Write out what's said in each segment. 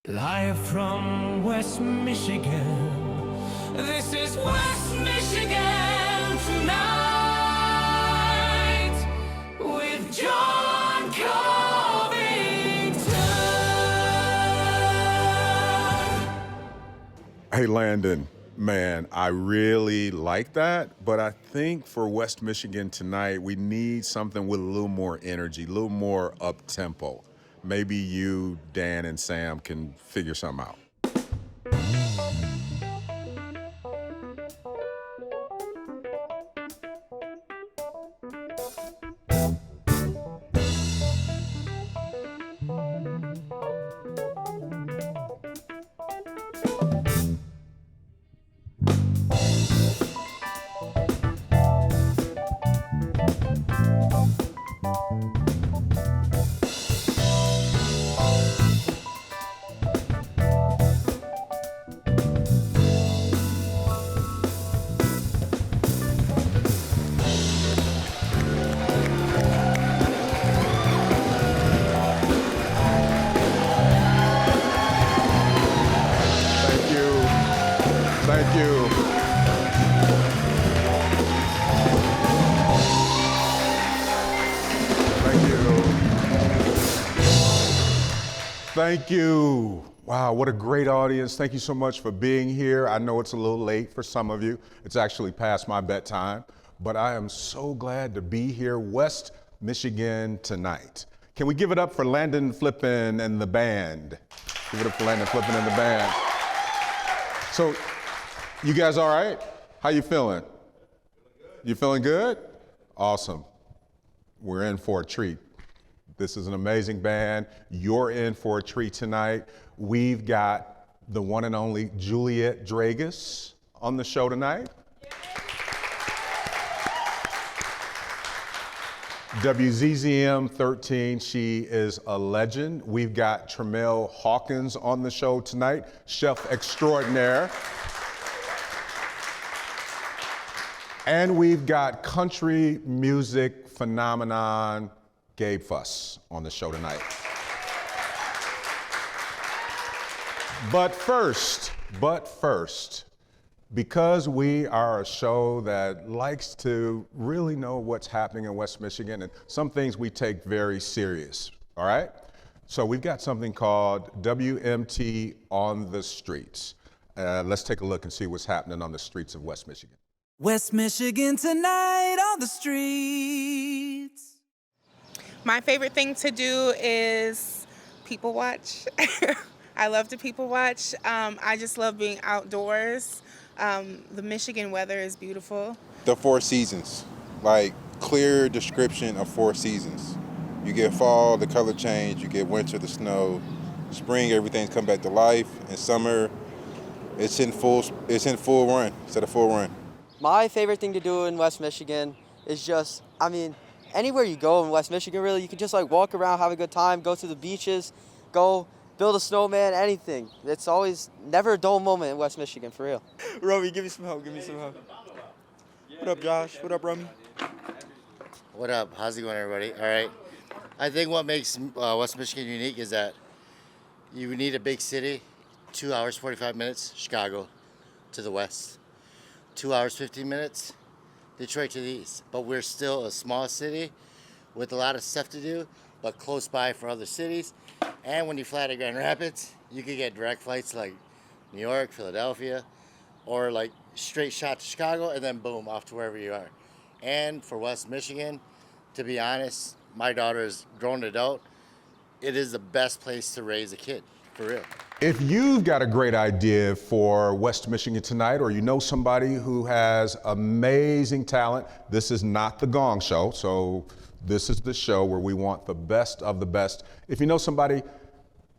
Live from West Michigan, this is West Michigan Tonight with Jon Covington. Hey, Landon, man, I really like that, but I think for West Michigan Tonight, we need something with a little more energy, a little more up-tempo. Maybe you, Dan, and Sam can figure something out. Thank you. Thank you. Thank you. Wow, what a great audience. Thank you so much for being here. I know it's a little late for some of you. It's actually past my bedtime, but I am so glad to be here, West Michigan Tonight. Can we give it up for Landon Flippin and the band? Give it up for Landon Flippin and the band. So, you guys all right? How you feeling? You feeling good? Awesome. We're in for a treat. This is an amazing band. You're in for a treat tonight. We've got the one and only Juliet Dragus on the show tonight. WZZM 13, she is a legend. We've got Tremel Hawkins on the show tonight, chef extraordinaire. And we've got country music phenomenon Gabe Fuss on the show tonight. But first, because we are a show that likes to really know what's happening in West Michigan, and some things we take very serious, all right? So we've got something called WMT on the Streets. Let's take a look and see what's happening on the streets of West Michigan. West Michigan Tonight on the streets. My favorite thing to do is people watch. I love to people watch. I just love being outdoors. The Michigan weather is beautiful. The 4 seasons, like clear description of 4 seasons. You get fall, the color change, you get winter, the snow, spring, everything's come back to life, and summer, it's in full run, instead of full run. My favorite thing to do in West Michigan is just, anywhere you go in West Michigan, really, you can just like walk around, have a good time, go to the beaches, go build a snowman, anything. It's always never a dull moment in West Michigan, for real. Romy, give me some help, What up, Josh? What up, Romy? What up? How's it going, everybody? All right. I think what makes West Michigan unique is that you need a big city, 2 hours, 45 minutes, Chicago to the west. 2 hours, 15 minutes, Detroit to the east. But we're still a small city with a lot of stuff to do, but close by for other cities. And when you fly to Grand Rapids, you could get direct flights like New York, Philadelphia, or like straight shot to Chicago, and then boom, off to wherever you are. And for West Michigan, to be honest, my daughter is a grown adult. It is the best place to raise a kid, for real. If you've got a great idea for West Michigan Tonight, or you know somebody who has amazing talent, this is not the Gong Show, so this is the show where we want the best of the best. If you know somebody,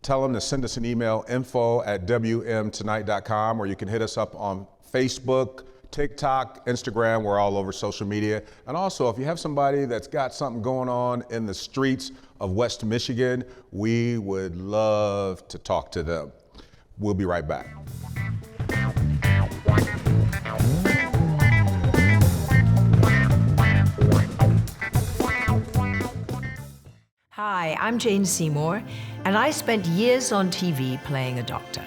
tell them to send us an email, info@wmtonight.com, or you can hit us up on Facebook, TikTok, Instagram. We're all over social media. And also, if you have somebody that's got something going on in the streets of West Michigan, we would love to talk to them. We'll be right back. Hi, I'm Jane Seymour, and I spent years on TV playing a doctor.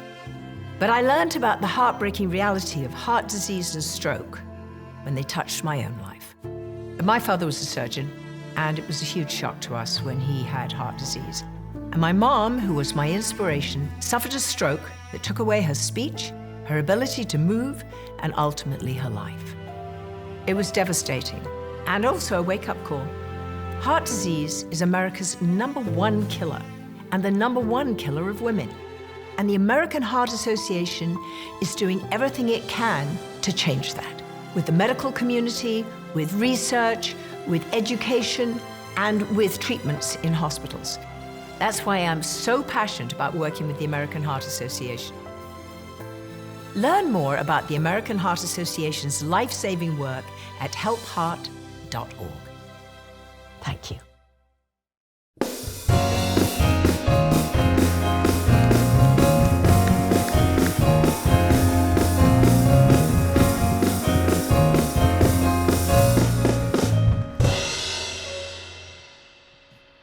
But I learned about the heartbreaking reality of heart disease and stroke when they touched my own life. My father was a surgeon, and it was a huge shock to us when he had heart disease. And my mom, who was my inspiration, suffered a stroke that took away her speech, her ability to move, and ultimately her life. It was devastating, and also a wake-up call. Heart disease is America's #1 killer, and the #1 killer of women. And the American Heart Association is doing everything it can to change that, with the medical community, with research, with education, and with treatments in hospitals. That's why I'm so passionate about working with the American Heart Association. Learn more about the American Heart Association's life-saving work at helpheart.org. Thank you.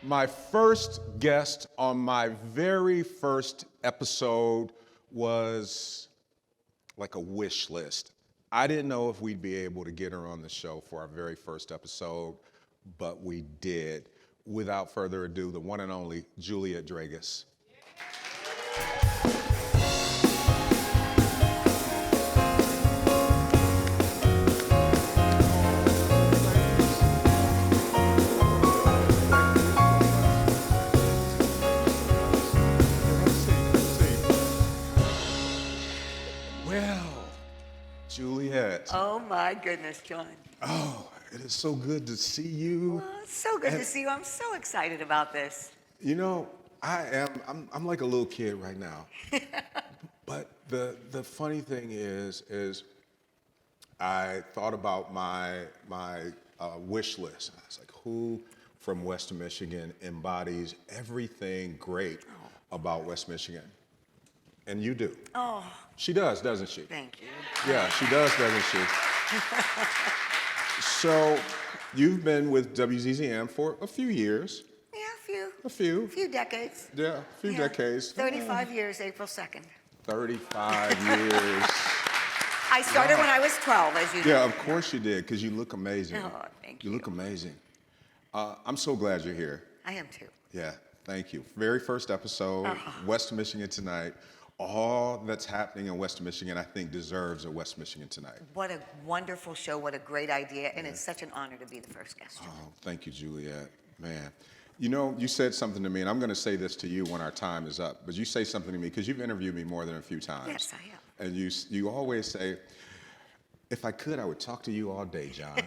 My first guest on my very first episode was like a wish list. I didn't know if we'd be able to get her on the show for our very first episode, but we did. Without further ado, the one and only Juliet Dragus. Juliet. Oh my goodness, John. Oh, it is so good to see you. Well, it's so good to see you. I'm so excited about this. You know, I'm like a little kid right now. But the funny thing is I thought about my wish list. I was like, who from West Michigan embodies everything great about West Michigan? And you do. Oh. She does, doesn't she? Thank you. Yeah, she does, doesn't she? So, you've been with WZZM for a few years. Yeah, a few. A few. A few decades. Yeah, a few decades. 35 years, April 2nd. 35 years. I started when I was 12, as you know. Yeah, of course you did, because you look amazing. Oh, thank you. You look amazing. I'm so glad you're here. I am too. Yeah, thank you. Very first episode, West Michigan Tonight. All that's happening in West Michigan, I think, deserves a West Michigan Tonight. What a wonderful show. What a great idea. And it's such an honor to be the first guest. Oh, thank you, Juliet. Man. You know, you said something to me, and I'm going to say this to you when our time is up, but you say something to me, because you've interviewed me more than a few times. Yes, I have. And you always say, if I could, I would talk to you all day, John.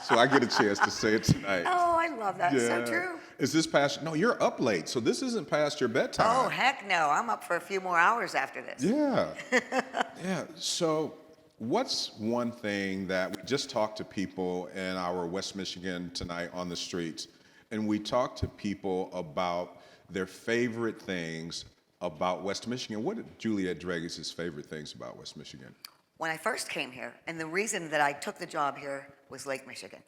So I get a chance to say it tonight. Oh, I love that. Yeah. So true. Is this past? No, you're up late, so this isn't past your bedtime. Oh, heck no. I'm up for a few more hours after this. Yeah. Yeah. So what's one thing that we just talked to people in our West Michigan Tonight on the streets, and we talked to people about their favorite things about West Michigan. What are Juliet Dragus' favorite things about West Michigan? When I first came here, and the reason that I took the job here was Lake Michigan,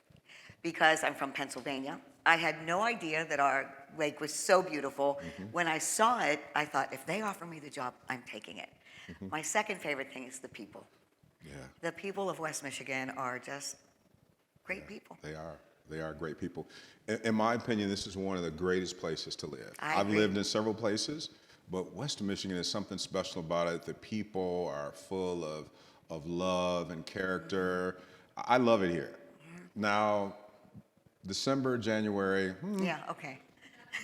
because I'm from Pennsylvania. I had no idea that our lake was so beautiful. When I saw it, I thought, if they offer me the job, I'm taking it. My second favorite thing is the people. Yeah. The people of West Michigan are just great people. They are. They are great people. In my opinion, this is one of the greatest places to live. I've lived in several places, but West Michigan is something special about it. The people are full of love and character. I love it here. Now, December, January, Yeah, okay.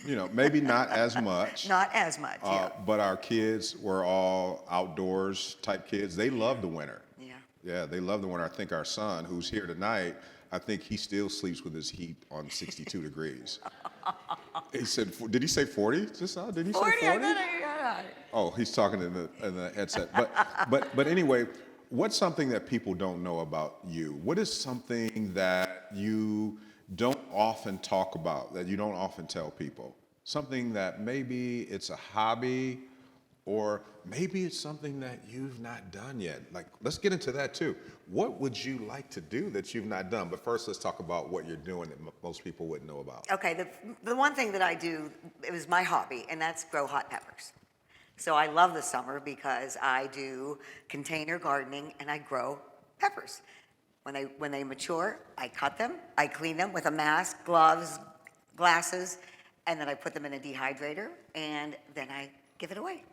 you know, maybe not as much. Not as much, yeah. But our kids were all outdoors type kids. They love the winter. Yeah. Yeah, they love the winter. I think our son, who's here tonight, I think he still sleeps with his heat on 62 degrees. He said, did he say 40 just now? Did he 40, say 40? I thought I got it. Oh, he's talking in the headset. But anyway, what's something that people don't know about you? What is something that you don't often talk about, that you don't often tell people? Something that maybe it's a hobby, Or maybe it's something that you've not done yet. Like, let's get into that too. What would you like to do that you've not done? But first, let's talk about what you're doing that most people wouldn't know about. Okay, the one thing that I do, it was my hobby, and that's grow hot peppers. So I love the summer because I do container gardening and I grow peppers. When they mature, I cut them, I clean them with a mask, gloves, glasses, and then I put them in a dehydrator, and then I give it away.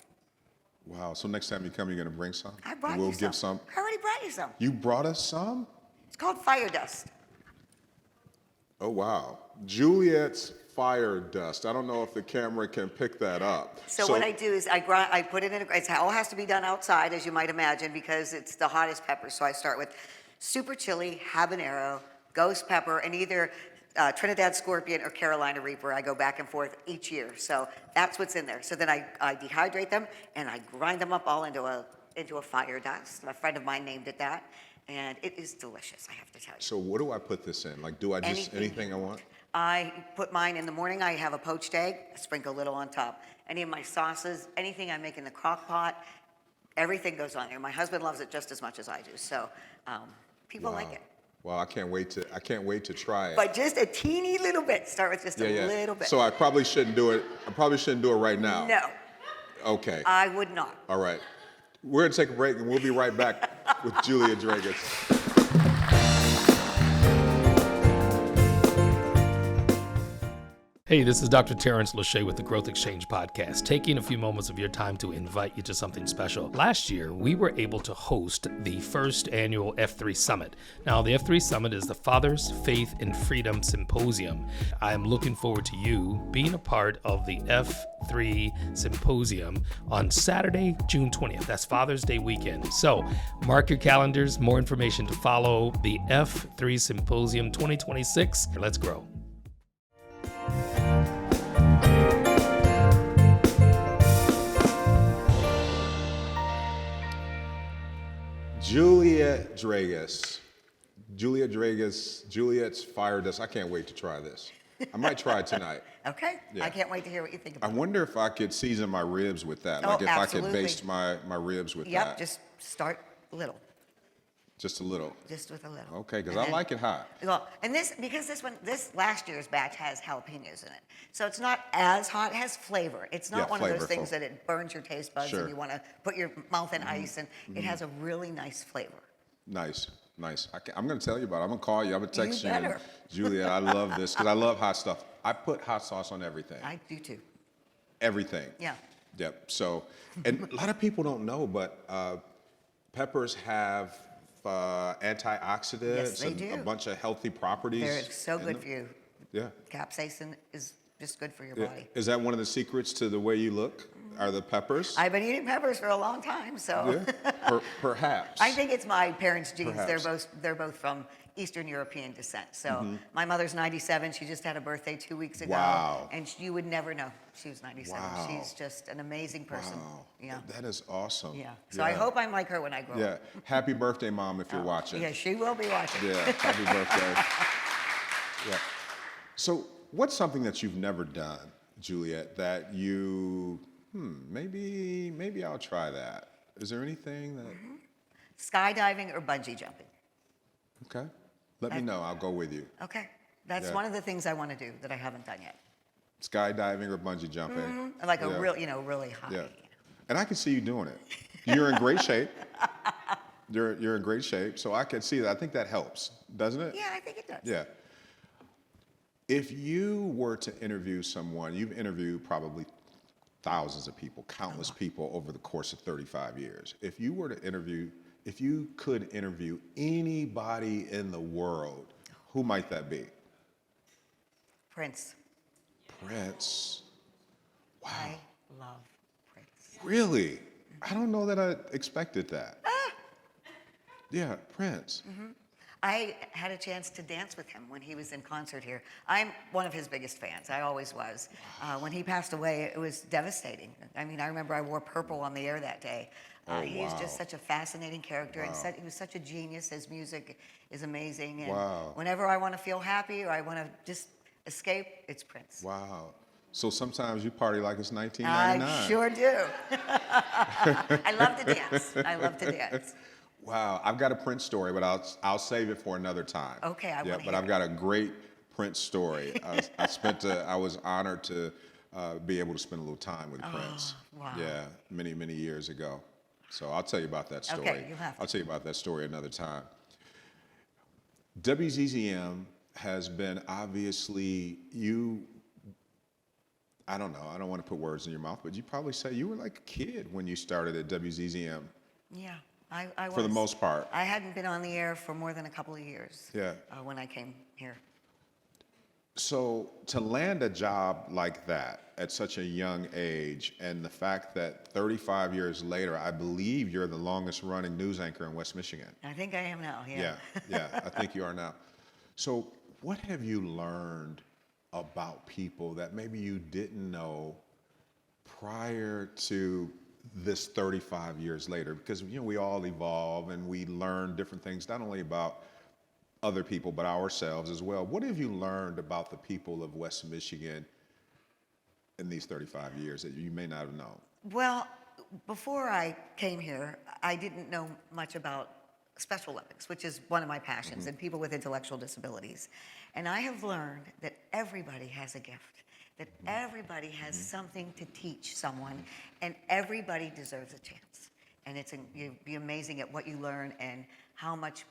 Wow, so next time you come, you're gonna bring some? I brought We'll you some. give some. I already brought you some. You brought us some? It's called fire dust. Oh, wow. Juliet's fire dust. I don't know if the camera can pick that up. So what I do is I put it in it all has to be done outside, as you might imagine, because it's the hottest pepper. So I start with super chili, habanero, ghost pepper, and either Trinidad Scorpion or Carolina Reaper. I go back and forth each year. So that's what's in there. So then I dehydrate them and I grind them up all into a fire dust. A friend of mine named it that. And it is delicious, I have to tell you. So what do I put this in? Like, do I just, anything I want? I put mine in the morning. I have a poached egg, sprinkle a little on top. Any of my sauces, anything I make in the crock pot, everything goes on there. My husband loves it just as much as I do. So people like it. Well, I can't wait to try it. But just a teeny little bit. Start with just a little bit. So I probably shouldn't do it. I probably shouldn't do it right now. No. Okay. I would not. All right. We're gonna take a break and we'll be right back with Julia Dragas. Hey, this is Dr. Terrence Lachey with the Growth Exchange Podcast, taking a few moments of your time to invite you to something special. Last year, we were able to host the first annual F3 Summit. Now, the F3 Summit is the Fathers, Faith, and Freedom Symposium. I am looking forward to you being a part of the F3 Symposium on Saturday, June 20th. That's Father's Day weekend. So, mark your calendars. More information to follow. The F3 Symposium 2026. Let's grow. Juliet Dragas. Juliet's fire dust. I can't wait to try this. I might try it tonight. Okay. Yeah. I can't wait to hear what you think about I it. wonder if I could season my ribs with that. Oh, Like if absolutely. I could baste my ribs with that. Yep, just start little. Just a little. Just with a little. Okay, because And I then- like it hot. Well, and this last year's batch has jalapenos in it. So it's not as hot, it has flavor. It's not Yeah, one of those flavorful. things that it burns your taste buds Sure. and you want to put your mouth in ice, and it has a really nice flavor. Nice. I'm going to tell you about it. I'm going to call you. I'm going to text you. And, better. Juliet, I love this because I love hot stuff. I put hot sauce on everything. I do too. Everything. Yeah. Yep. So, and a lot of people don't know, but peppers have antioxidants Yes, they and do. a bunch of healthy properties. They're so in good them. for you. Yeah. Capsaicin is just good for your Yeah. body. Is that one of the secrets to the way you look? Are the peppers? I've been eating peppers for a long time, so. Yeah. Perhaps. I think it's my parents' genes. Perhaps. They're both from Eastern European descent. So my mother's 97. She just had a birthday 2 weeks ago. Wow. And you would never know she was 97. Wow. She's just an amazing person. Wow. Yeah. That is awesome. Yeah. So I hope I'm like her when I grow Yeah. up. Happy birthday, Mom, if you're watching. Yeah, she will be watching. Yeah. Happy birthday. Yeah. So, what's something that you've never done, Juliet, that you, maybe I'll try that. Is there anything that? Skydiving or bungee jumping. Okay. Let me know. I'll go with you. Okay. That's Yeah. one of the things I want to do that I haven't done yet. Skydiving or bungee jumping. Like a Yeah. real, really high. Yeah. And I can see you doing it. You're in great shape. You're in great shape. So I can see that. I think that helps, doesn't it? Yeah, I think it does. Yeah. If you were to interview someone, you've interviewed probably thousands of people, countless people over the course of 35 years. If you could interview anybody in the world, who might that be? Prince. Prince. Wow. I love Prince. Really? I don't know that I expected that. Yeah, Prince. I had a chance to dance with him when he was in concert here. I'm one of his biggest fans. I always was. When he passed away, it was devastating. I mean, I remember I wore purple on the air that day. He's just such a fascinating character, and he was such a genius. His music is amazing. And whenever I want to feel happy or I want to just escape, it's Prince. Wow. So sometimes you party like it's 1999. I sure do. I love to dance. I love to dance. Wow, I've got a Prince story, but I'll save it for another time. Okay, I wanna but hear I've it. got a great Prince story. I was honored to be able to spend a little time with Prince. Wow. Yeah, many years ago. So I'll tell you about that story. Okay, you'll have to. I'll tell you about that story another time. WZZM has been obviously I don't know, I don't want to put words in your mouth, but you probably say you were like a kid when you started at WZZM. Yeah, I was. For the most part. I hadn't been on the air for more than a couple of years. Yeah. When I came here. So to land a job like that at such a young age, and the fact that 35 years later, I believe you're the longest running news anchor in West Michigan. I think I am now, yeah. Yeah, I think you are now. So what have you learned about people that maybe you didn't know prior to this 35 years later? Because we all evolve and we learn different things, not only about other people, but ourselves as well. What have you learned about the people of West Michigan in these 35 years that you may not have known? Well, before I came here, I didn't know much about Special Olympics, which is one of my passions, and people with intellectual disabilities. And I have learned that everybody has a gift, that everybody has something to teach someone, and everybody deserves a chance. And you'd be amazing at what you learn and how much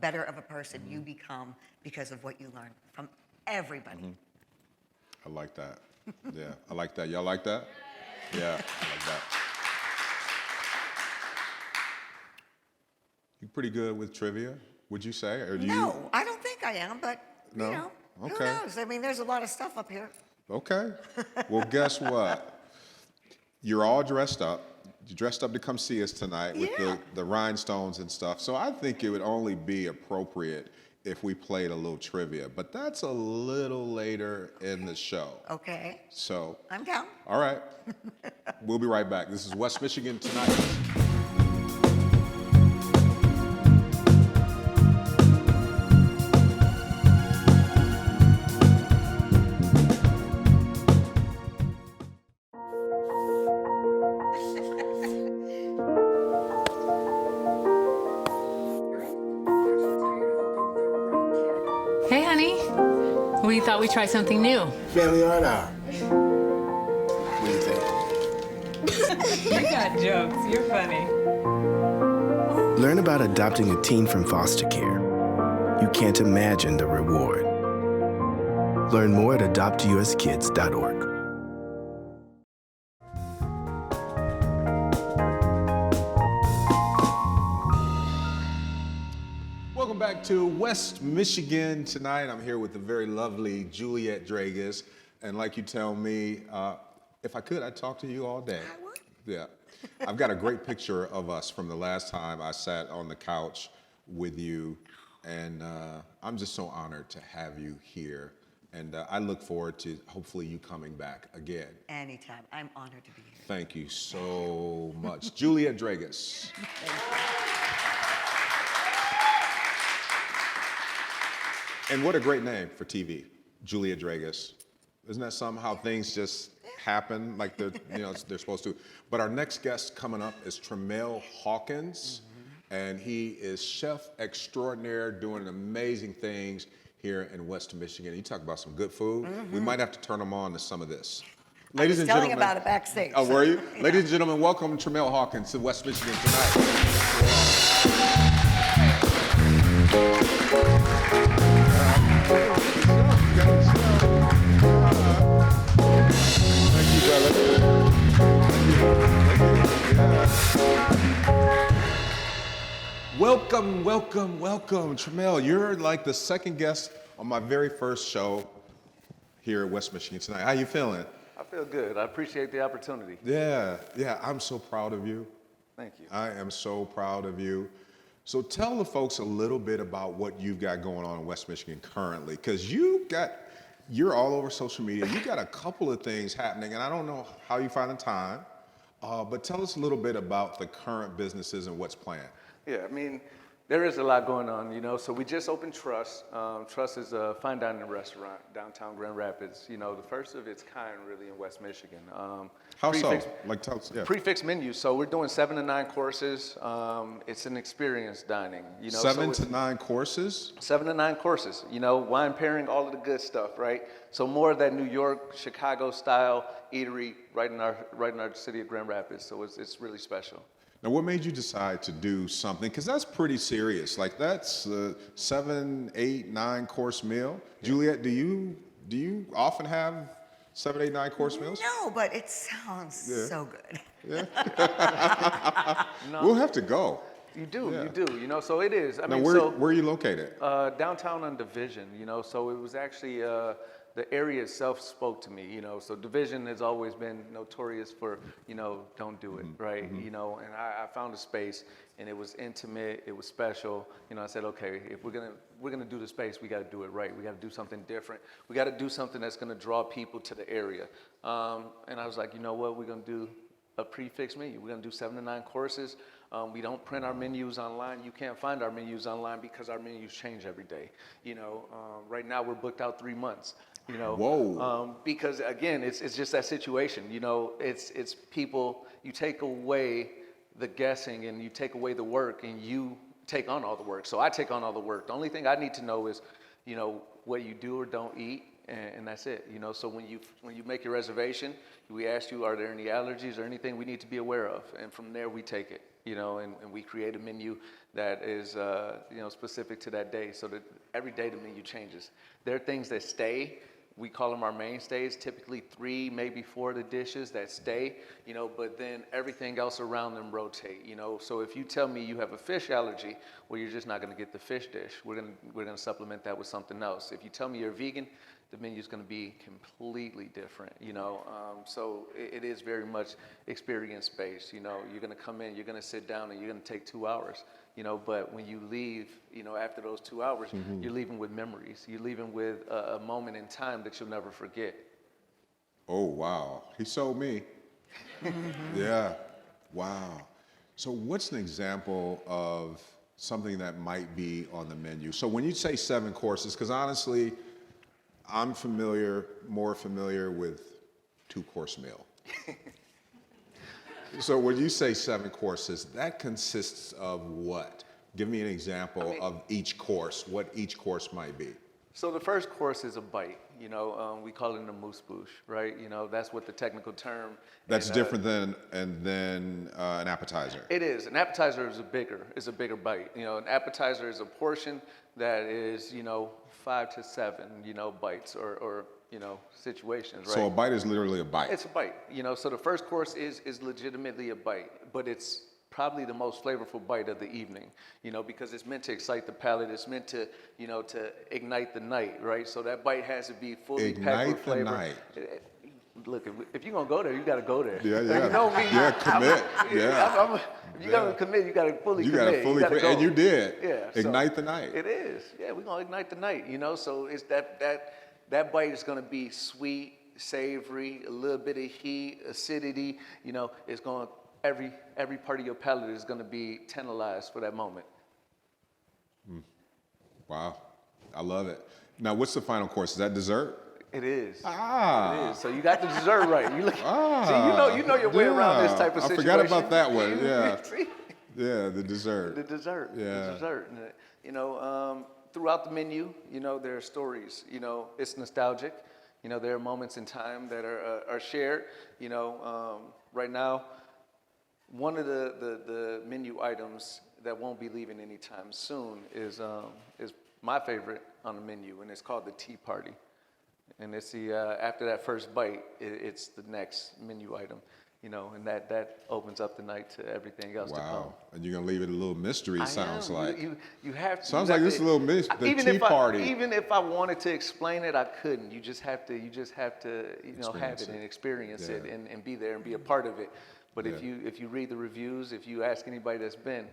better of a person you become because of what you learn from everybody. I like that. Yeah, I like that. Y'all like that? Yeah, I like that. You pretty good with trivia, would you say? Or do No, I don't think I am, but No? who Okay. knows? I mean, there's a lot of stuff up here. Okay. Well, guess what? You're all dressed up. You dressed up to come see us tonight with the rhinestones and stuff. So I think it would only be appropriate if we played a little trivia, but that's a little later in the show. Okay, So, I'm down. all right. We'll be right back. This is West Michigan Tonight. Hey, honey. We thought we'd try something new. Family art hour. What do you think? You got jokes. You're funny. Learn about adopting a teen from foster care. You can't imagine the reward. Learn more at adoptuskids.org. Welcome back to West Michigan Tonight. I'm here with the very lovely Juliet Dragas. And like you tell me, if I could, I'd talk to you all day. I would. Yeah. I've got a great picture of us from the last time I sat on the couch with you. And I'm just so honored to have you here. And I look forward to hopefully you coming back again. Anytime. I'm honored to be here. Thank you so much. Juliet Dragas. And what a great name for TV, Juliet Dragas. Isn't that something how things just happen like they're supposed to? But our next guest coming up is Tremel Hawkins, and he is chef extraordinaire doing amazing things here in West Michigan. You talk about some good food. We might have to turn them on to some of this. Ladies and telling gentlemen, about it backstage. Oh, were you? Yeah. Ladies and gentlemen, welcome Tremel Hawkins to West Michigan Tonight. Thank you, brother. Welcome, welcome, welcome. Tremel, you're like the second guest on my very first show here at West Michigan Tonight. How you feeling? I feel good. I appreciate the opportunity. Yeah, I'm so proud of you. Thank you. I am so proud of you. So tell the folks a little bit about what you've got going on in West Michigan currently, because you're all over social media. You got a couple of things happening, and I don't know how you find the time, but tell us a little bit about the current businesses and what's planned. Yeah, I mean, There is a lot going on, you know. So we just opened Trust. Trust is a fine dining restaurant downtown Grand Rapids. You know, the first of its kind, really, in West Michigan. How so? Like, tell us, yeah. Prefix menu. So we're doing 7 to 9 courses. It's an experience dining. You know, 7 to 9 courses? 7 to 9 courses. You know, wine pairing, all of the good stuff, right? So more of that New York, Chicago style eatery right in our city of Grand Rapids. So it's really special. Now, what made you decide to do something? Because that's pretty serious. Like, that's a 7, 8, 9 course meal. Yeah. Juliet, do you often have 7, 8, 9 course meals? No, but it sounds so good. Yeah. No. We'll have to go. You do. You know, so it is. Now, where are you located? Downtown on Division. You know, so it was actually the area itself spoke to me. You know, so Division has always been notorious for, you know, don't do it, right? Mm-hmm. You know, and I found a space, and it was intimate. It was special. You know, I said, okay, if we're gonna do the space, we got to do it right. We got to do something different. We got to do something that's gonna draw people to the area. And I was like, you know what? We're gonna do a prefix menu. We're gonna do 7 to 9 courses. We don't print our menus online. You can't find our menus online because our menus change every day. You know, right now we're booked out 3 months. You know, whoa. Because again, it's just that situation. You know, it's people. You take away the guessing and you take away the work, and you take on all the work. So I take on all the work. The only thing I need to know is, you know, what you do or don't eat, and that's it. You know, so when you make your reservation, we ask you, are there any allergies or anything we need to be aware of, and from there we take it. You know, and we create a menu that is, you know, specific to that day, so that every day the menu changes. There are things that stay. We call them our mainstays, typically 3, maybe 4 of the dishes that stay, you know, but then everything else around them rotate, you know. So if you tell me you have a fish allergy, well, you're just not going to get the fish dish. We're gonna supplement that with something else. If you tell me you're vegan, the menu's going to be completely different, you know. So it is very much experience-based, you know. You're going to come in, you're going to sit down, and you're going to take 2 hours, you know. But when you leave, you know, after those 2 hours, you're leaving with memories. You're leaving with a moment in time that you'll never forget. Oh, wow. He sold me. Yeah. Wow. So what's an example of something that might be on the menu? So when you say 7 courses, because honestly, I'm more familiar with 2-course meal. So when you say 7 courses, that consists of what? Give me an example of each course, what each course might be. So the first course is a bite. You know, we call it a moose bouche, right? You know, that's what the technical term. That's different than an appetizer. It is. An appetizer is a bigger bite. You know, an appetizer is a portion that is, you know, 5 to 7, you know, bites or you know, situations, right? So a bite is literally a bite. It's a bite. You know, so the first course is legitimately a bite, but it's probably the most flavorful bite of the evening, you know, because it's meant to excite the palate. It's meant to, you know, to ignite the night, right? So that bite has to be fully packed with flavor. Ignite the night. Look, if you're gonna go there, you gotta go there. Yeah, yeah. You know me. Yeah, commit. If you're gonna commit, you gotta fully commit. You gotta fully, and you did. Yeah. Ignite the night. It is. Yeah, we're gonna ignite the night. You know, so it's that bite is gonna be sweet, savory, a little bit of heat, acidity. You know, it's going every part of your palate is gonna be tantalized for that moment. Wow, I love it. Now, what's the final course? Is that dessert? It is. Ah. It is. So you got the dessert right. You look. See, you know your way around this type of situation. I forgot about that one. Yeah. Yeah, the dessert. The dessert. Yeah. The dessert. You know, throughout the menu, you know, there are stories. You know, it's nostalgic. You know, there are moments in time that are shared. You know, right now, one of the menu items that won't be leaving anytime soon is my favorite on the menu, and it's called the tea party. And it's the after that first bite, it's the next menu item, you know, and that opens up the night to everything else to come. Wow, and you're gonna leave it a little mystery. Sounds like you have to. Sounds like this is a little mystery. The tea party. Even if I wanted to explain it, I couldn't. You just have to, you know, have it and experience it and be there and be a part of it. But if you read the reviews, if you ask anybody that's been,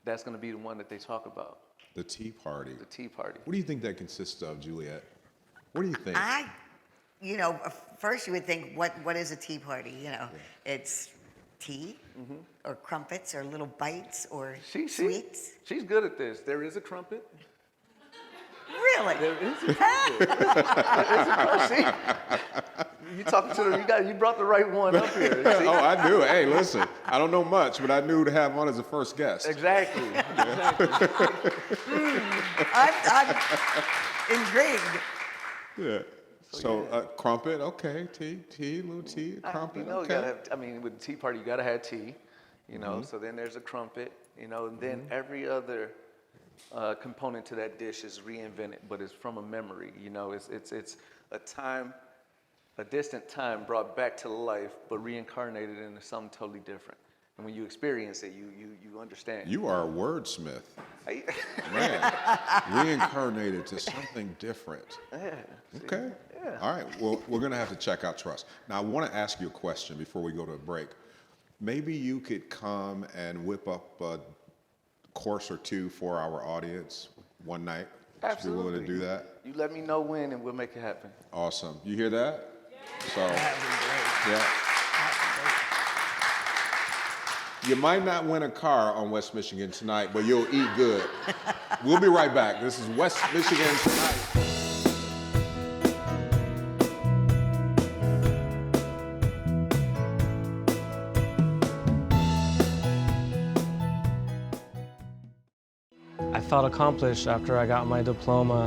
that's gonna be the one that they talk about. The tea party. The tea party. What do you think that consists of, Juliet? What do you think? You know, first you would think, what is a tea party? You know, it's tea or crumpets or little bites or sweets? She's good at this. There is a crumpet. Really? There is a crumpet. There is a crumpet. You talking to her? You brought the right one up here. See? Oh, I do. Hey, listen, I don't know much, but I knew to have one as a first guest. Exactly. I'm intrigued. Yeah. So, crumpet, okay, little tea, crumpet, You know, okay. you gotta have, I mean, with the tea party, you gotta have tea, you know. So then there's a crumpet, you know, and then every other component to that dish is reinvented, but it's from a memory, you know. It's a time, a distant time brought back to life, but reincarnated into something totally different. And when you experience it, you understand. You are a wordsmith. Hey. Man, reincarnated to something different. Yeah. Okay. Yeah. All right. Well, we're going to have to check out Trust. Now, I want to ask you a question before we go to a break. Maybe you could come and whip up a course or two for our audience one night. Absolutely. If you're willing to do that. You let me know when, and we'll make it happen. Awesome. You hear that? So, That would be great. yeah. You might not win a car on West Michigan tonight, but you'll eat good. We'll be right back. This is West Michigan Tonight. I felt accomplished after I got my diploma.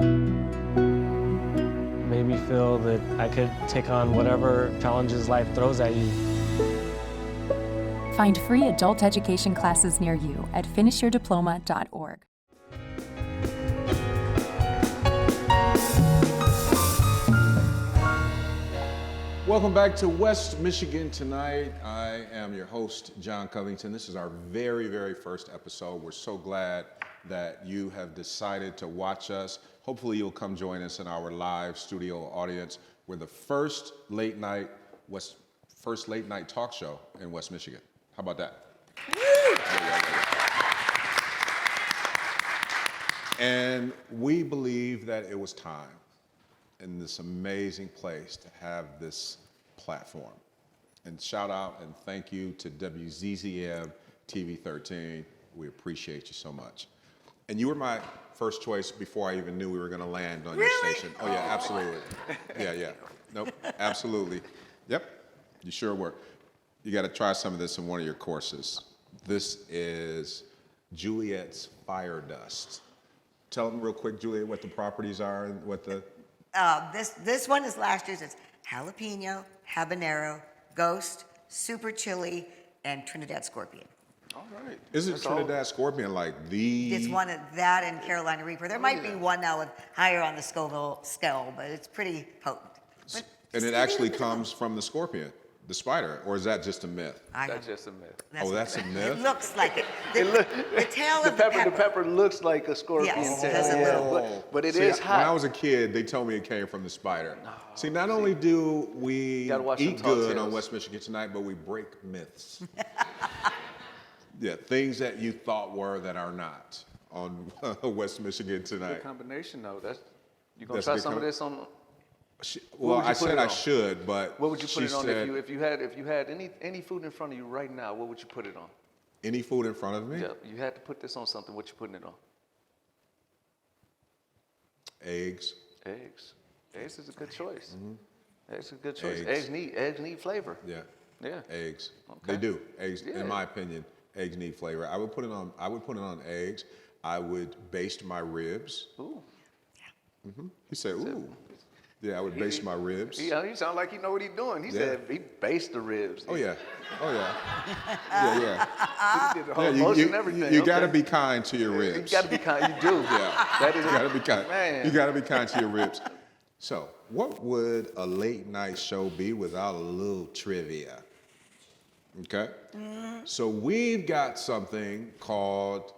Made me feel that I could take on whatever challenges life throws at you. Find free adult education classes near you at finishyourdiploma.org. Welcome back to West Michigan Tonight. I am your host, Jon Covington. This is our very, very first episode. We're so glad that you have decided to watch us. Hopefully you'll come join us in our live studio audience. We're the first late night talk show in West Michigan. How about that? And we believe that it was time in this amazing place to have this platform. And shout out and thank you to WZZM TV 13. We appreciate you so much. And you were my first choice before I even knew we were going to land on your station. Oh yeah, absolutely. Yeah. Nope, absolutely. Yep, you sure were. You got to try some of this in one of your courses. This is Juliet's Fire Dust. Tell them real quick, Juliet, what the properties are and what the... This one is last year's. It's jalapeno, habanero, ghost, super chili, and Trinidad scorpion. All right. Isn't Trinidad scorpion like the... It's one of that and Carolina Reaper. There might be one now with higher on the Scoville scale, but it's pretty potent. But And it actually comes from the scorpion, the spider, or is that just a myth? That's just a myth. That's a myth? It looks like it. The tail of the pepper. The pepper looks like a scorpion Yes, tail. it does a little. But it See, is When hot. I was a kid, they told me it came from the spider. See, not only do we Gotta watch them eat tall good tales. on West Michigan Tonight, but we break myths. Yeah, things that you thought were that are not on West Michigan Tonight. Good combination, though. You gonna That's a try good some of this on? Well, I said I on? should, but What would you put she it on said, if you had any food in front of you right now? What would you put it on? any food in front of me? Yeah, you had to put this on something. What you putting it on? Eggs. Eggs. Eggs is a good choice. Eggs is a good choice. Eggs. Eggs need flavor. Yeah. Yeah. Eggs. Okay. They do. Eggs, Yeah. in my opinion, eggs need flavor. I would put it on eggs. I would baste my ribs. Ooh. He said, ooh. Yeah, I would baste my ribs. He sound like he know what he's doing. He said he based the ribs. Oh yeah. Yeah. He did the whole Yeah, motion and everything. you got to be kind to your ribs. You got to be kind. You do. Yeah. That is You got to be kind. Man. You got to be kind to your ribs. So, what would a late night show be without a little trivia? Okay? So, we've got something called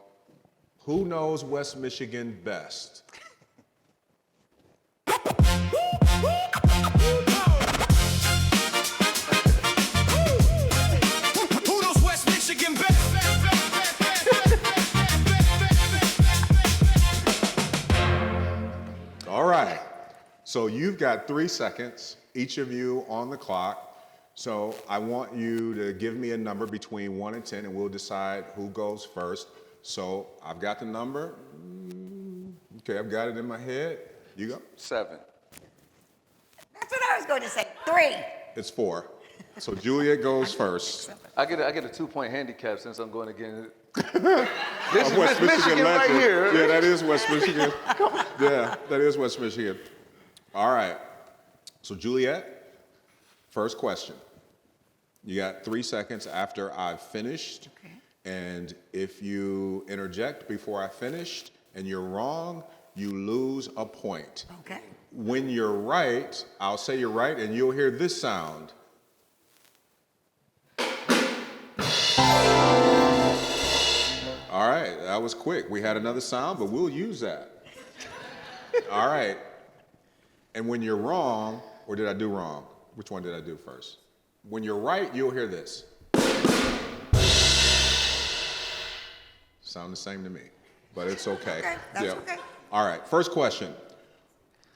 Who Knows West Michigan Best? Who knows West Michigan best? All right. So you've got 3 seconds, each of you on the clock, So I want you to give me a number between 1 and 10, and we'll decide who goes first. So I've got the number. Okay, I've got it in my head. You go. 7. That's what I was going to say. 3. It's 4. So Juliet goes first. I get a 2-point handicap since I'm going again. This is West Michigan right legend. here. Yeah, that is West Michigan. Yeah, that is West Michigan. All right. So Juliet, first question. You got 3 seconds after I've finished. Okay. And if you interject before I finished and you're wrong, you lose a point. Okay. When you're right, I'll say you're right, and you'll hear this sound. All right, that was quick. We had another sound, but we'll use that. All right. And when you're wrong, or did I do wrong? Which one did I do first? When you're right, you'll hear this. Sound the same to me, but it's okay. Okay, that's okay. All right, first question.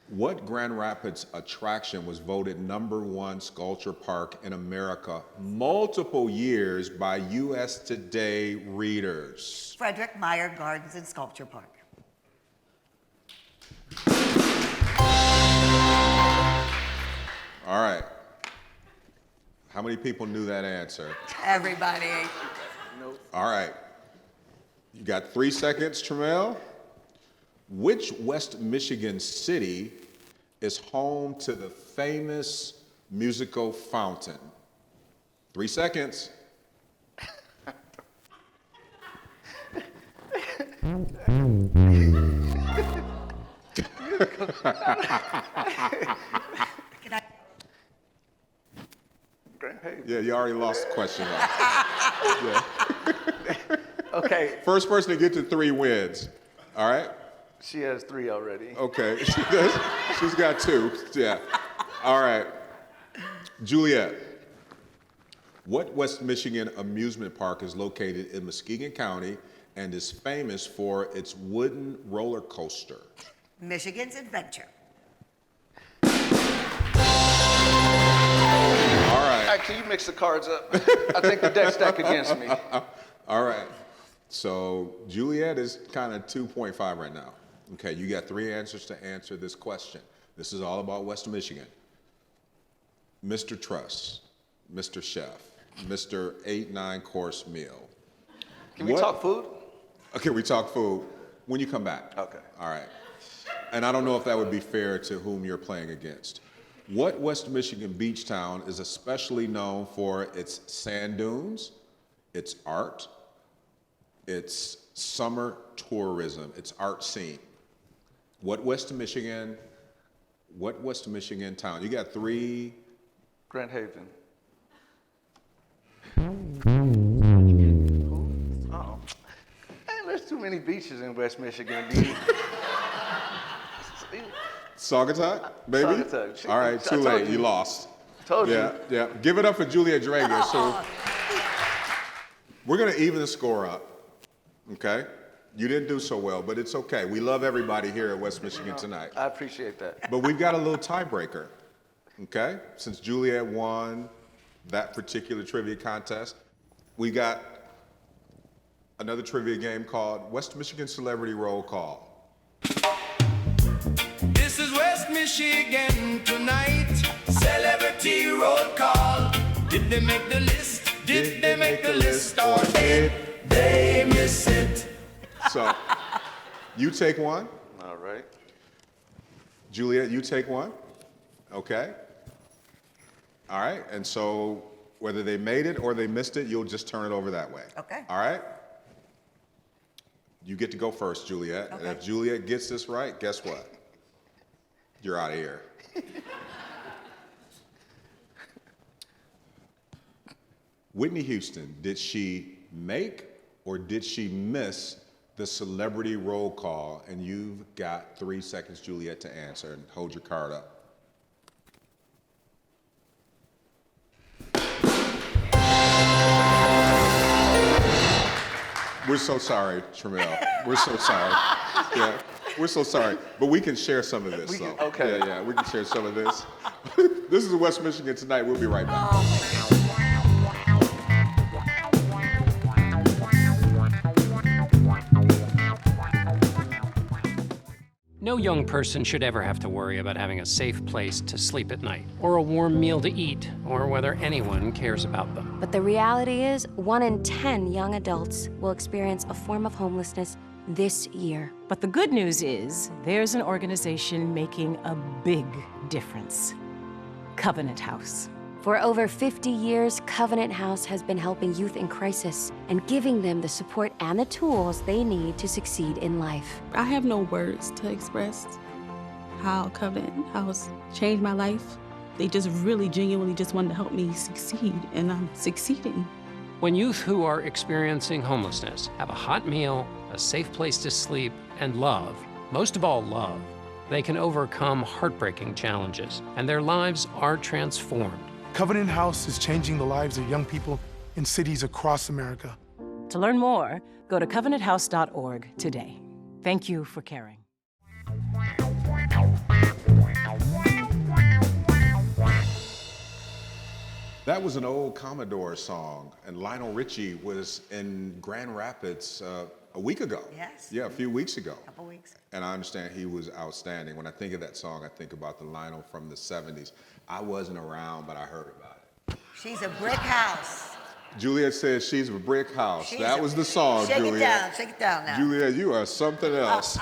What Grand Rapids attraction was voted #1 sculpture park in America multiple years by US Today readers? Frederick Meyer Gardens and Sculpture Park. All right. How many people knew that answer? Everybody. All right. You got 3 seconds, Tramel. Which West Michigan city is home to the famous musical fountain? 3 seconds. Yeah, you already lost the question. Yeah. Okay. First person to get to 3 wins. All right? She has 3 already. Okay. She's got 2. Yeah. All right. Juliet, what West Michigan amusement park is located in Muskegon County and is famous for its wooden roller coaster? Michigan's Adventure. All right. Actually, you mix the cards up. I think the deck's stacked against me. All right. So Juliet is kind of 2.5 right now. Okay, you got 3 answers to answer this question. This is all about West Michigan. Mr. Truss, Mr. Chef, Mr. 8-9 course meal. Can we talk food? Okay, we talk food when you come back. Okay. All right. And I don't know if that would be fair to whom you're playing against. What West Michigan beach town is especially known for its sand dunes, its art, its summer tourism, its art scene? What West Michigan town? You got 3. Grand Haven. Oh. Hey, there's too many beaches in West Michigan. Saugatuck, baby? Saugatuck. All right, too late. You lost. Told you. Yeah. Give it up for Juliet Drager. So we're going to even the score up, okay? You didn't do so well, but it's okay. We love everybody here at West Michigan tonight. I appreciate that. But we've got a little tiebreaker, okay? Since Juliet won that particular trivia contest, we got another trivia game called West Michigan Celebrity Roll Call. This is West Michigan tonight. Celebrity roll call. Did they make the list? Did they make the list? Or did they miss it? So, you take one. All right. Juliet, you take one. Okay. All right. And so, whether they made it or they missed it, you'll just turn it over that way. Okay. All right? You get to go first, Juliet. Okay. And if Juliet gets this right, guess what? You're out of here. Whitney Houston, did she make or did she miss the celebrity roll call? And you've got 3 seconds, Juliet, to answer, and hold your card up. We're so sorry, Tramel. We're so sorry. Yeah. We're so sorry, but we can share some of this. Okay. Yeah, we can share some of this. This is West Michigan Tonight. We'll be right back. No young person should ever have to worry about having a safe place to sleep at night, or a warm meal to eat, or whether anyone cares about them. But the reality is, 1 in 10 young adults will experience a form of homelessness this year. But the good news is, there's an organization making a big difference. Covenant House. For over 50 years, Covenant House has been helping youth in crisis and giving them the support and the tools they need to succeed in life. I have no words to express how Covenant House changed my life. They just really genuinely just wanted to help me succeed, and I'm succeeding. When youth who are experiencing homelessness have a hot meal, a safe place to sleep, and love, most of all love, they can overcome heartbreaking challenges, and their lives are transformed. Covenant House is changing the lives of young people in cities across America. To learn more, go to covenanthouse.org today. Thank you for caring. That was an old Commodore song, and Lionel Richie was in Grand Rapids a week ago. Yes. Yeah, a few weeks ago. A couple weeks. And I understand he was outstanding. When I think of that song, I think about the Lionel from the 70s. I wasn't around, but I heard about it. She's a brick house. Juliet says she's a brick house. That was the song, Juliet. Shake it down now. Juliet, you are something else.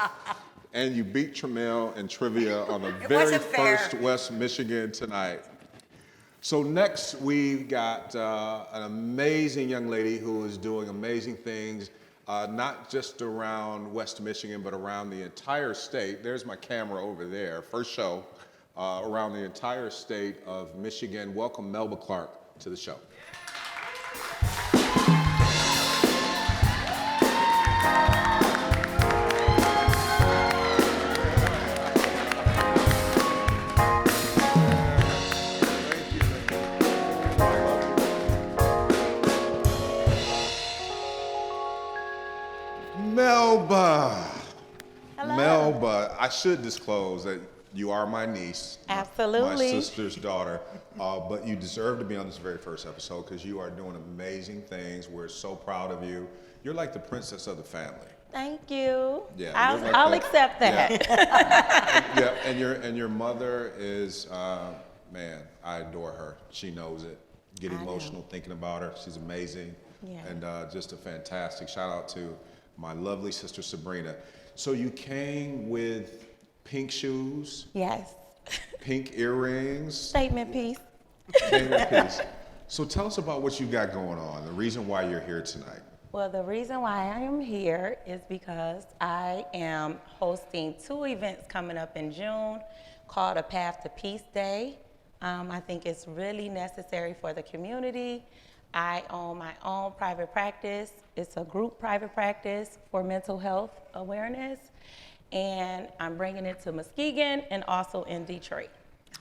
And you beat Tramel in trivia on the very first West Michigan Tonight. So next we got an amazing young lady who is doing amazing things, not just around West Michigan, but around the entire state. There's my camera over there, first show, around the entire state of Michigan. Welcome Melba Clark to the show. Melba. Hello. Melba, I should disclose that you are my niece. Absolutely. My sister's daughter. But you deserve to be on this very first episode because you are doing amazing things. We're so proud of you. You're like the princess of the family. Thank you. Yeah, I'll accept that. Yeah, and your mother is, man, I adore her. She knows it. Get emotional thinking about her. She's amazing. Yeah. And just a fantastic shout out to my lovely sister Sabrina. So you came with pink shoes. Yes. Pink earrings. Statement piece. Statement piece. So tell us about what you got going on, the reason why you're here tonight. Well, the reason why I am here is because I am hosting 2 events coming up in June called A Path to Peace Day. I think it's really necessary for the community. I own my own private practice. It's a group private practice for mental health awareness. And I'm bringing it to Muskegon and also in Detroit.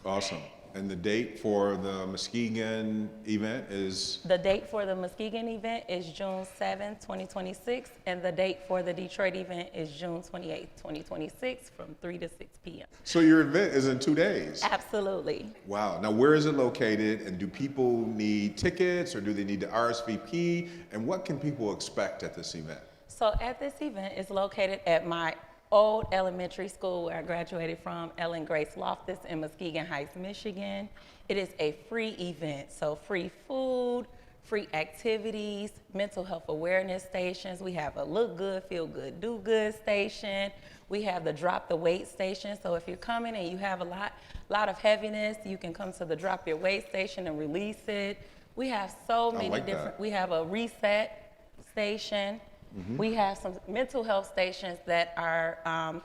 Awesome. And the date for the Muskegon event is? The date for the Muskegon event is June 7th, 2026, and the date for the Detroit event is June 28th, 2026, from 3 to 6 p.m. So your event is in 2 days? Absolutely. Wow. Now, where is it located, and do people need tickets, or do they need to RSVP, and what can people expect at this event? So at this event, it's located at my old elementary school where I graduated from, Ellen Grace Loftus in Muskegon Heights, Michigan. It is a free event, so free food, free activities, mental health awareness stations. We have a look good, feel good, do good station. We have the drop the weight station. So if you're coming and you have a lot of heaviness, you can come to the drop your weight station and release it. We have so many different, we have a reset station. Mm-hmm. We have some mental health stations that are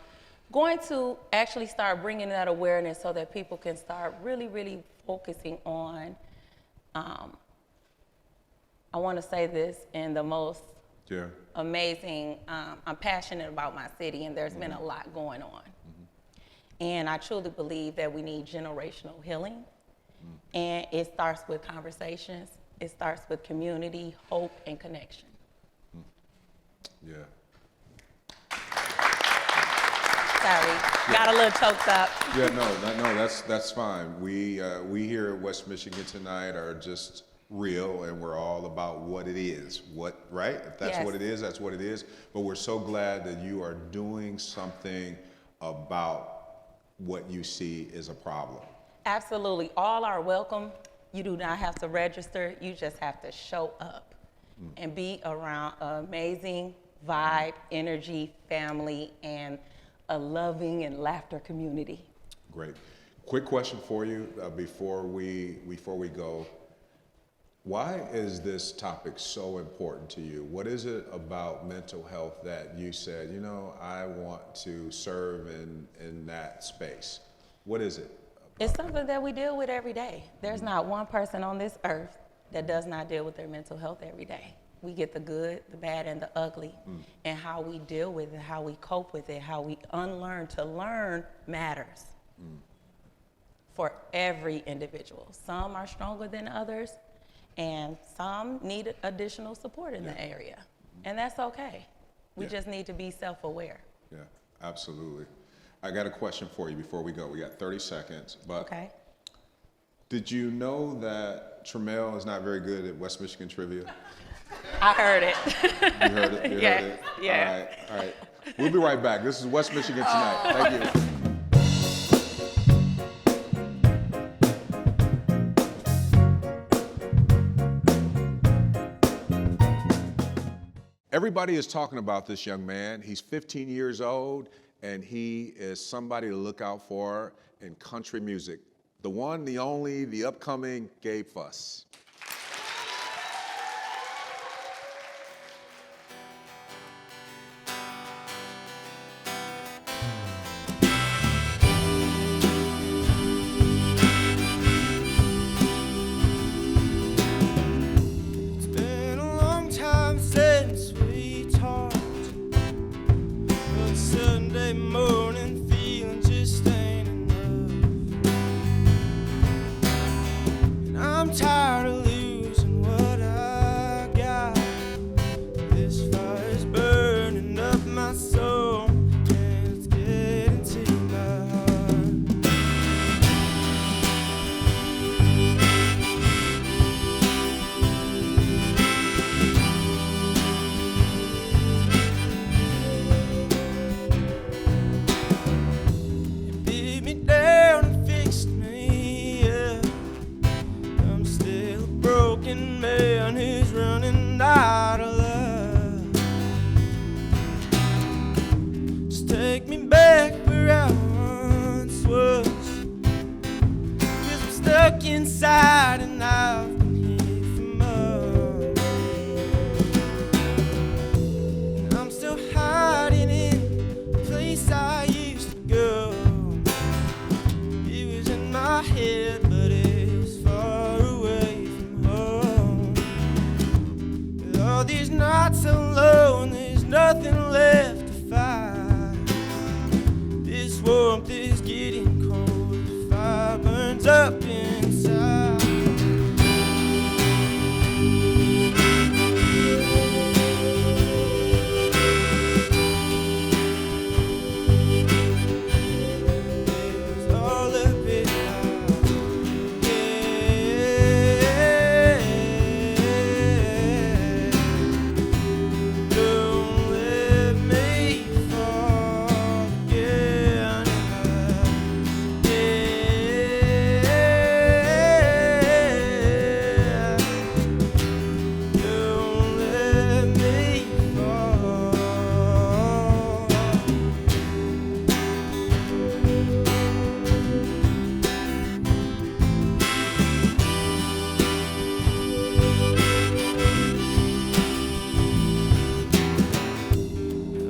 going to actually start bringing that awareness so that people can start really, really focusing on, I want to say this in the most amazing, I'm passionate about my city, and there's been a lot going on. And I truly believe that we need generational healing. And it starts with conversations. It starts with community, hope, and connection. Yeah. Got a little choked up. Yeah, no, that's fine. We here at West Michigan tonight are just real, and we're all about what it is. Right? If that's Yes. what it is, that's what it is. But we're so glad that you are doing something about what you see is a problem. Absolutely. All are welcome. You do not have to register. You just have to show up and be around an amazing vibe, energy, family, and a loving and laughter community. Great. Quick question for you before we go. Why is this topic so important to you? What is it about mental health that you said, you know, I want to serve in that space? What is it? It's something that we deal with every day. There's not one person on this earth that does not deal with their mental health every day. We get the good, the bad, and the ugly, and how we deal with it, how we cope with it, how we unlearn to learn matters for every individual. Some are stronger than others, and some need additional support in the area, and that's okay. We just need to be self-aware. Yeah, absolutely. I got a question for you before we go. We got 30 seconds, but Okay. Did you know that Tremel is not very good at West Michigan trivia? I heard it. You heard it? You Yes, heard it? yeah. All right. We'll be right back. This is West Michigan Tonight. Thank you. Everybody is talking about this young man. He's 15 years old, and he is somebody to look out for in country music. The one, the only, the upcoming Gabe Fuss. It's been a long time since we talked. But Sunday morning feeling just ain't enough. And I'm tired of losing what I got. This fire's burning up my soul, and it's getting to my heart. Beat me down and fixed me up. I'm still a broken man who's running out of love. Just take me back where I once was. 'Cause I'm stuck inside and I've been here for months. And I'm still hiding in the place I used to go. It was in my head, but it's far away from home. With all these nights alone, there's nothing left to fight. This warmth is getting cold, the fire burns up inside. It's all a bit loud, yeah. Don't let me fall again, yeah. Don't let me fall.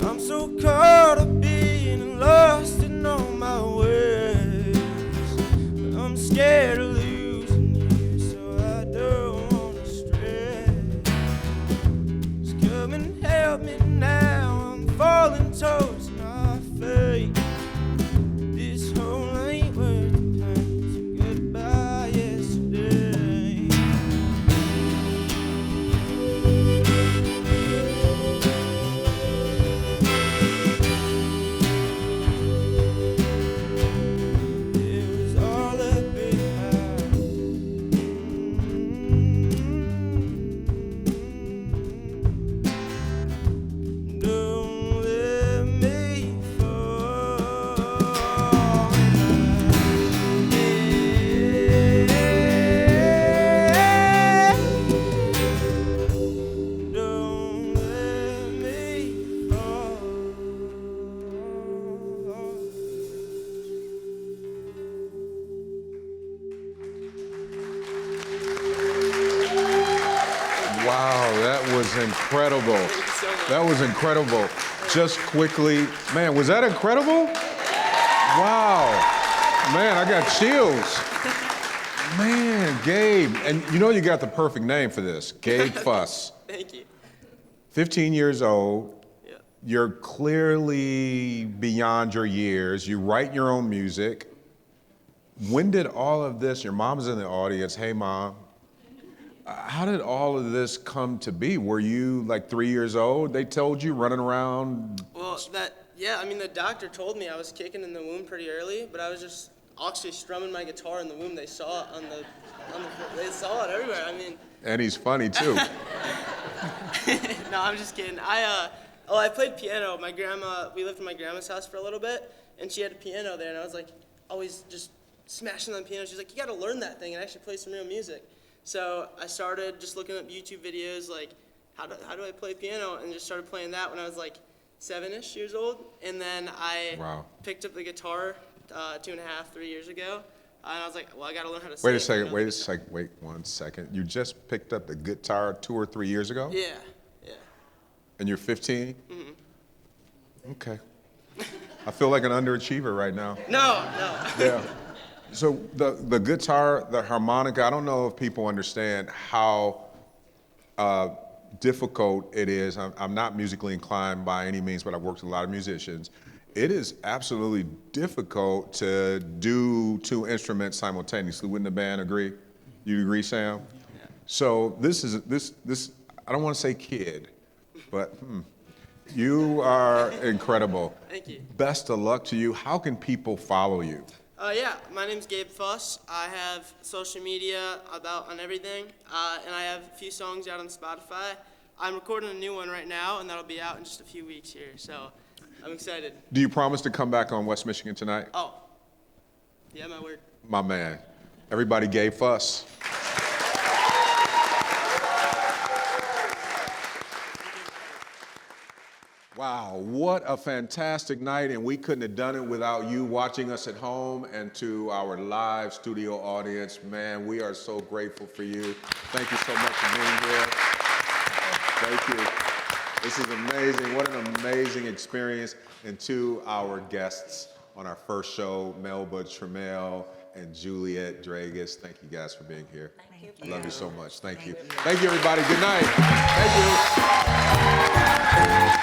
I'm so caught up being lost in all my ways. I'm scared of losing you, so I don't wanna stray. Just come and help me now. I'm falling towards my fate. This whole ain't worth the pain. So goodbye yesterday. incredible. Thank you so much. That was incredible. Just quickly, man, was that incredible? Wow. Man, I got chills. Man, Gabe. And you know you got the perfect name for this, Gabe Fuss. Thank you. 15 years old. Yeah. You're clearly beyond your years. You write your own music. When did all of this, your mom's in the audience, hey mom, how did all of this come to be? Were you like 3 years old? They told you running around? Well, I mean, the doctor told me I was kicking in the womb pretty early, but I was just actually strumming my guitar in the womb. They saw it they saw it everywhere. I mean. And he's funny too. No, I'm just kidding. I played piano. We lived in my grandma's house for a little bit, and she had a piano there, and I was like, always just smashing on the piano. She's like, you gotta learn that thing and actually play some real music. So I started just looking up YouTube videos, like, how do I play piano? And just started playing that when I was like 7-ish years old. And then I picked up the guitar 2.5, 3 years ago. And I was like, well, I gotta learn how to sing. Wait 1 second. You just picked up the guitar 2 or 3 years ago? Yeah. And you're 15? Mm-hmm. Okay. I feel like an underachiever right now. No. Yeah. So the guitar, the harmonica, I don't know if people understand how difficult it is. I'm not musically inclined by any means, but I've worked with a lot of musicians. It is absolutely difficult to do 2 instruments simultaneously. Wouldn't the band agree? You agree, Sam? Yeah. So this, I don't want to say kid, but you are incredible. Thank you. Best of luck to you. How can people follow you? Yeah, my name's Gabe Fuss. I have social media on everything, and I have a few songs out on Spotify. I'm recording a new one right now, and that'll be out in just a few weeks here, so I'm excited. Do you promise to come back on West Michigan tonight? Oh, yeah, my word. My man. Everybody, Gabe Fuss. Wow, what a fantastic night, and we couldn't have done it without you watching us at home, and to our live studio audience. Man, we are so grateful for you. Thank you so much for being here. Thank you. This is amazing. What an amazing experience. And to our guests on our first show, Melba Tramiel and Juliet Dragus. Thank you guys for being here. Thank you. I love you so much. Thank you. Thank you, everybody. Good night. Thank you.